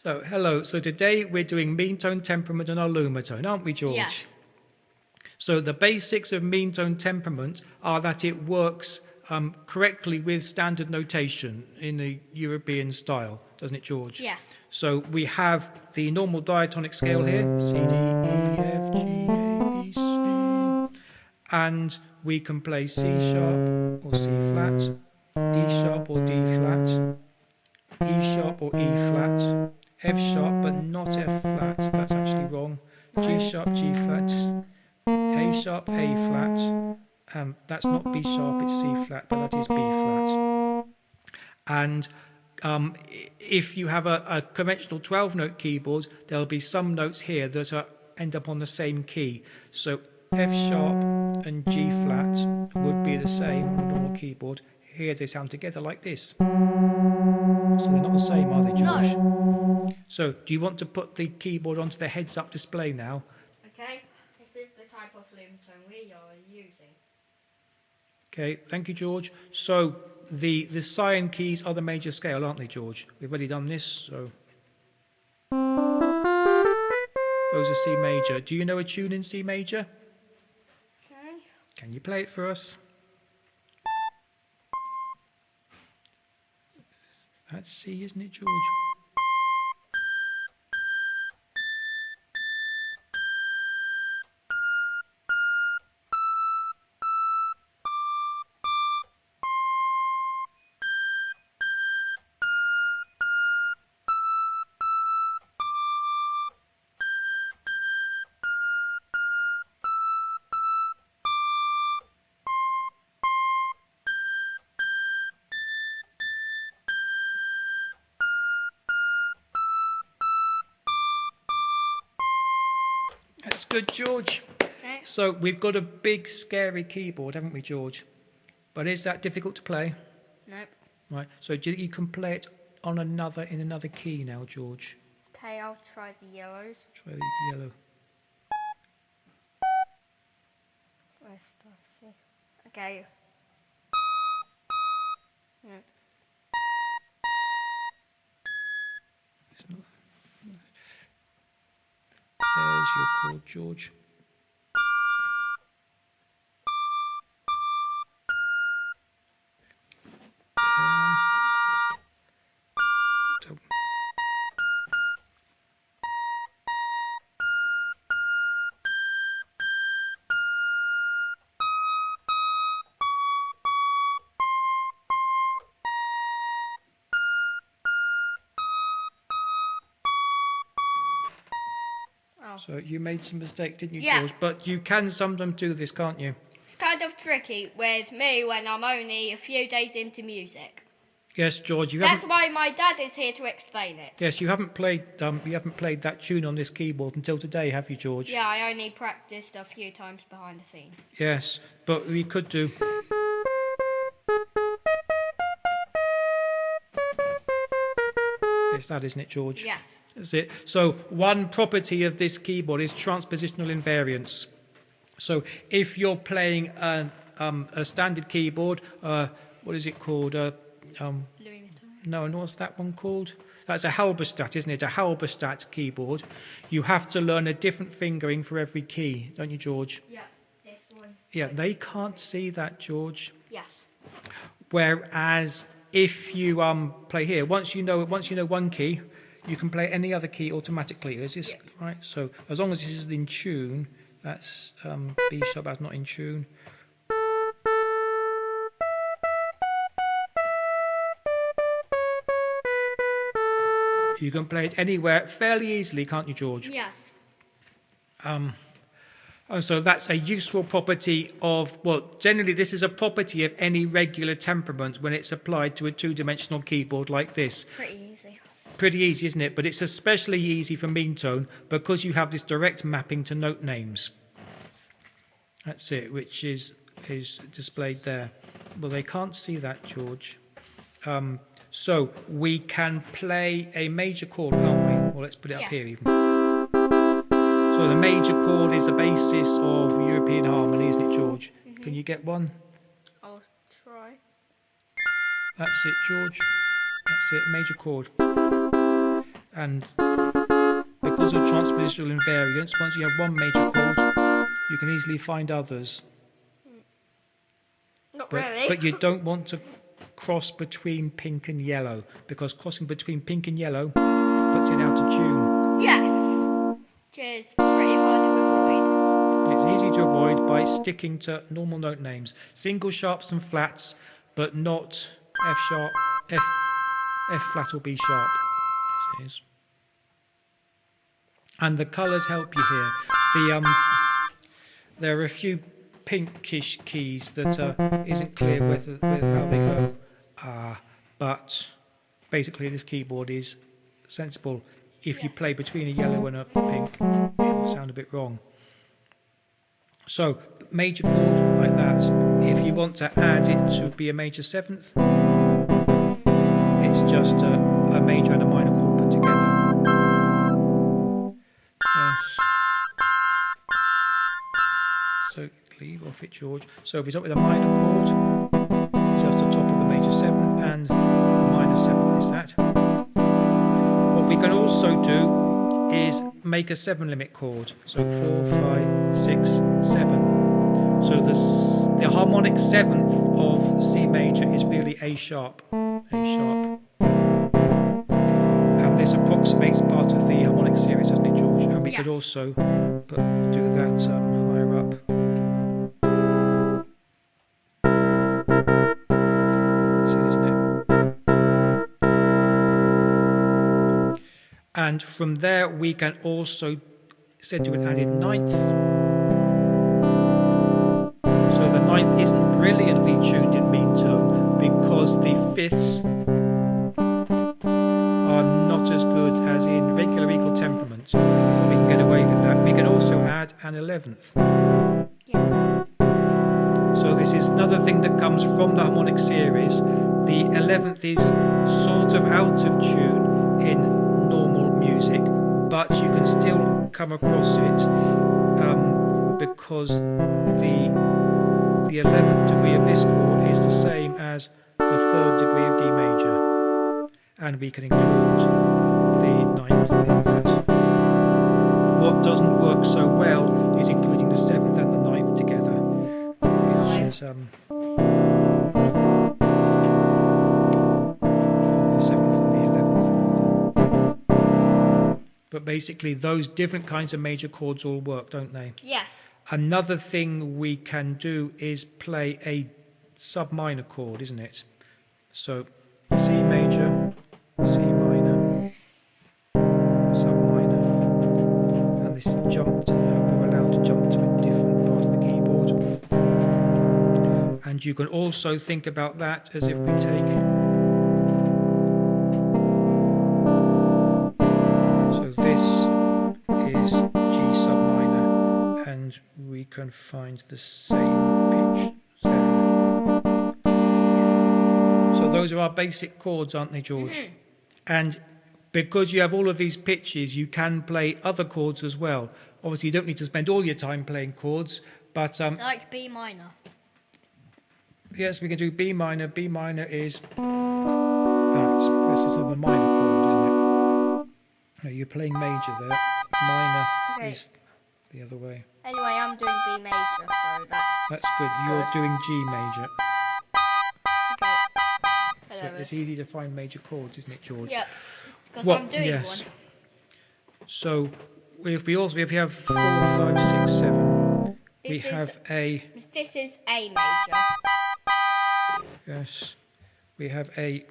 So, hello. So today we're doing meantone, temperament and our Lumatone, aren't we, George? Yes. So the basics of meantone temperament are that it works correctly with standard notation in the European style, doesn't it, George? Yes. So we have the normal diatonic scale here, C, D, E, F, G, A, B, C. And we can play C sharp or C flat, D sharp or D flat, E sharp or E flat, F sharp but not F flat, that's actually wrong, G sharp, G flat, A sharp, A flat, that's not B sharp, it's C flat, but that is B flat. And if you have a conventional 12-note keyboard, there'll be some notes here that end up on the same key. So F sharp and G flat would be the same on a normal keyboard. Here they sound together like this. So they're not the same, are they, George? No. So do you want to put the keyboard onto the heads-up display now? Okay. This is the type of Lumatone we are using. Okay, thank you, George. So the cyan keys are the major scale, aren't they, George? We've already done this, so those are C major. Do you know a tune in C major? Okay. Can you play it for us? That's C, isn't it, George? That's good, George. Okay. So we've got a big, scary keyboard, haven't we, George? But is that difficult to play? Nope. Right. So you can play it on in another key now, George. Okay, I'll try the yellows. Try the yellow. Let's see. Okay. Nope. It's not. There's your chord, George. So, Oh. so you made some mistake, didn't you, Yeah. George? But you can sometimes do this, can't you? It's kind of tricky with me when I'm only a few days into music. Yes, George. That's why my dad is here to explain it. Yes, you haven't played that tune on this keyboard until today, have you, George? Yeah, I only practiced a few times behind the scenes. Yes, but we could do. It's that, isn't it, George? Yes. That's it. So one property of this keyboard is transpositional invariance. So if you're playing a standard keyboard, what is it called? Lumatone. No, and what's that one called? That's a Halberstadt, isn't it? A Halberstadt keyboard. You have to learn a different fingering for every key, don't you, George? Yeah, this one. Yeah, they can't see that, George. Yes. Whereas if you play here, once you know one key, you can play any other key automatically. Is this right? So as long as this is in tune, that's B sharp. That's not in tune. You can play it anywhere fairly easily, can't you, George? Yes. And so that's a useful property of, well, generally this is a property of any regular temperament when it's applied to a two-dimensional keyboard like this. Pretty easy. Pretty easy, isn't it? But it's especially easy for meantone because you have this direct mapping to note names. That's it, which is displayed there. Well, they can't see that, George. So we can play a major chord, can't we? Well, let's put it up here even. So the major chord is the basis of European harmony, isn't it, George? Mm-hmm. Can you get one? I'll try. That's it, George. That's it, major chord. And because of transpositional invariance, once you have one major chord, you can easily find others. Not really. But you don't want to cross between pink and yellow, because crossing between pink and yellow puts it out of tune. Yes. Which is pretty hard to avoid. It's easy to avoid by sticking to normal note names. Single sharps and flats, but not F sharp, F flat or B sharp. This is. And the colours help you here. There are a few pinkish keys that isn't clear how they go. But basically this keyboard is sensible. If you play between a yellow and a pink, it will sound a bit wrong. So major chord like that. If you want to add it to be a major seventh, it's just a major and a minor chord put together. Yes. So leave off it, George. So if we start with a minor chord, it's just the top of the major seventh, and the minor seventh is that. What we can also do is make a 7-limit chord. So 4, 5, 6, 7. So the harmonic seventh of C major is really A sharp. A sharp. And this approximates part of the harmonic series, doesn't it, George? And we could also do that higher up. And from there we can also set to an added ninth. So the ninth isn't brilliantly tuned in meantone because the fifths are not as good as in regular equal temperament. But we can get away with that. We can also add an 11th. Yes. So this is another thing that comes from the harmonic series. The 11th is sort of out of tune in normal music, but you can still come across it because the 11th degree of this chord is the same as the 3rd degree of D major, and we can include the 9th in that. What doesn't work so well is including the 7th and the 9th together, which is the 7th and the 11th. But basically those different kinds of major chords all work, don't they? Yes. Another thing we can do is play a sub-minor chord, isn't it? So C major, C minor, sub-minor, and this is jumped. We're allowed to jump to a different part of the keyboard. And you can also think about that as if we take. So this is G sub minor, and we can find the same pitch there. So those are our basic chords, aren't they, George? Mm-hmm. And because you have all of these pitches, you can play other chords as well. Obviously, you don't need to spend all your time playing chords, but like B minor. yes, we can do B minor. B minor is this is a minor chord, isn't it? No, you're playing major there. Minor is the other way. Anyway, I'm doing B major, so that's good. You're doing G major. Okay. So it's easy to find major chords, isn't it, George? Yep. Because I'm doing one. So if we have 4, 5, 6, 7. This is A major. Yes. We have A. So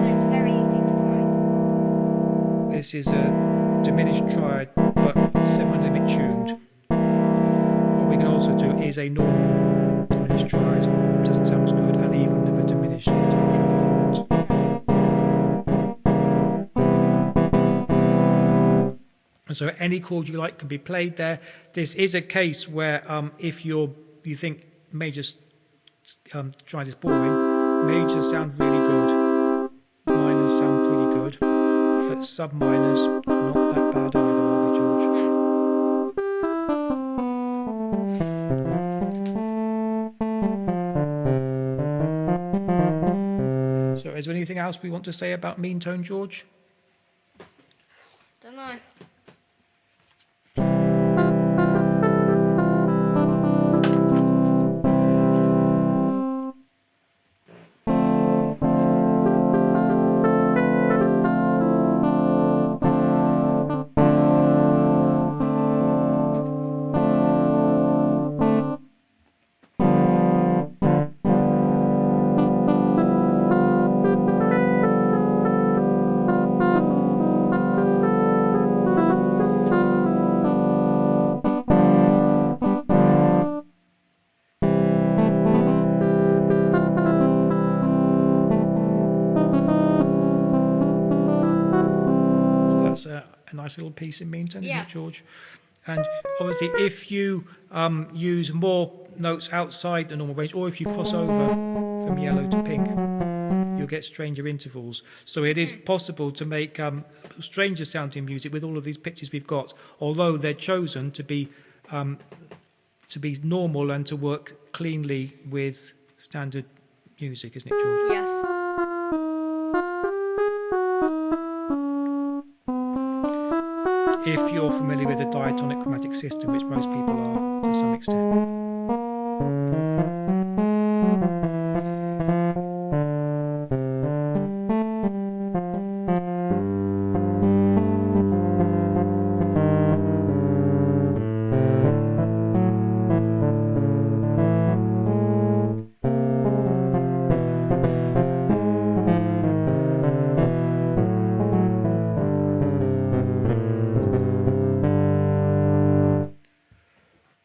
it's very easy to find. This is a diminished triad, but 7-limit tuned. What we can also do is a normal diminished triad. Doesn't sound as good, and even with a diminished triad if you want. And so any chord you like can be played there. This is a case where if you think major triad is boring, majors sound really good, minors sound pretty good, but sub-minors not that bad either, are they, George? So is there anything else we want to say about meantone, George? Don't know. That's a nice little piece in Meantone, isn't Yes. it, George? And obviously, if you use more notes outside the normal range, or if you cross over from yellow to pink, you'll get stranger intervals. So it is possible to make stranger sounding music with all of these pictures we've got, although they're chosen to be normal and to work cleanly with standard music, isn't it, George? Yes. If you're familiar with the diatonic chromatic system, which most people are to some extent.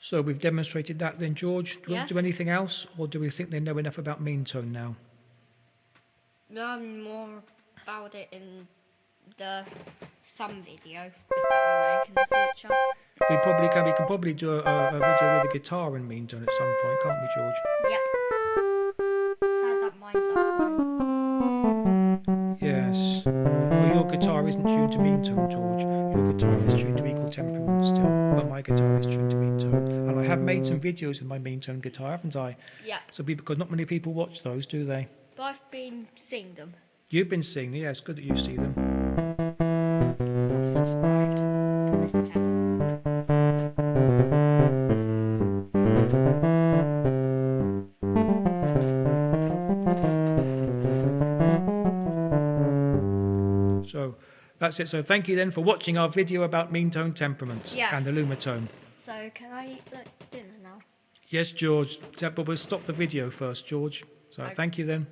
So we've demonstrated that then, George. Do you want to do Yes. anything else, or do we think they know enough about meantone now? Learn more about it in some video that we make in the future. We can probably do a video with a guitar and meantone at some point, can't we, George? Yep. Sad that mine's up one. Yes. Well, your guitar isn't tuned to meantone, George. Your guitar is tuned to equal temperament still, but my guitar is tuned to meantone. And I have made some videos with my meantone guitar, haven't I? Yep. So because not many people watch those, do they? But I've been seeing them. You've been seeing them. Yeah, it's good that you see them. I've subscribed to this channel. So that's it. So thank you then for watching our video about meantone temperament Yes. and the Lumatone. So can I eat dinner now? Yes, George. But we'll stop the video first, George. So Okay. thank you then.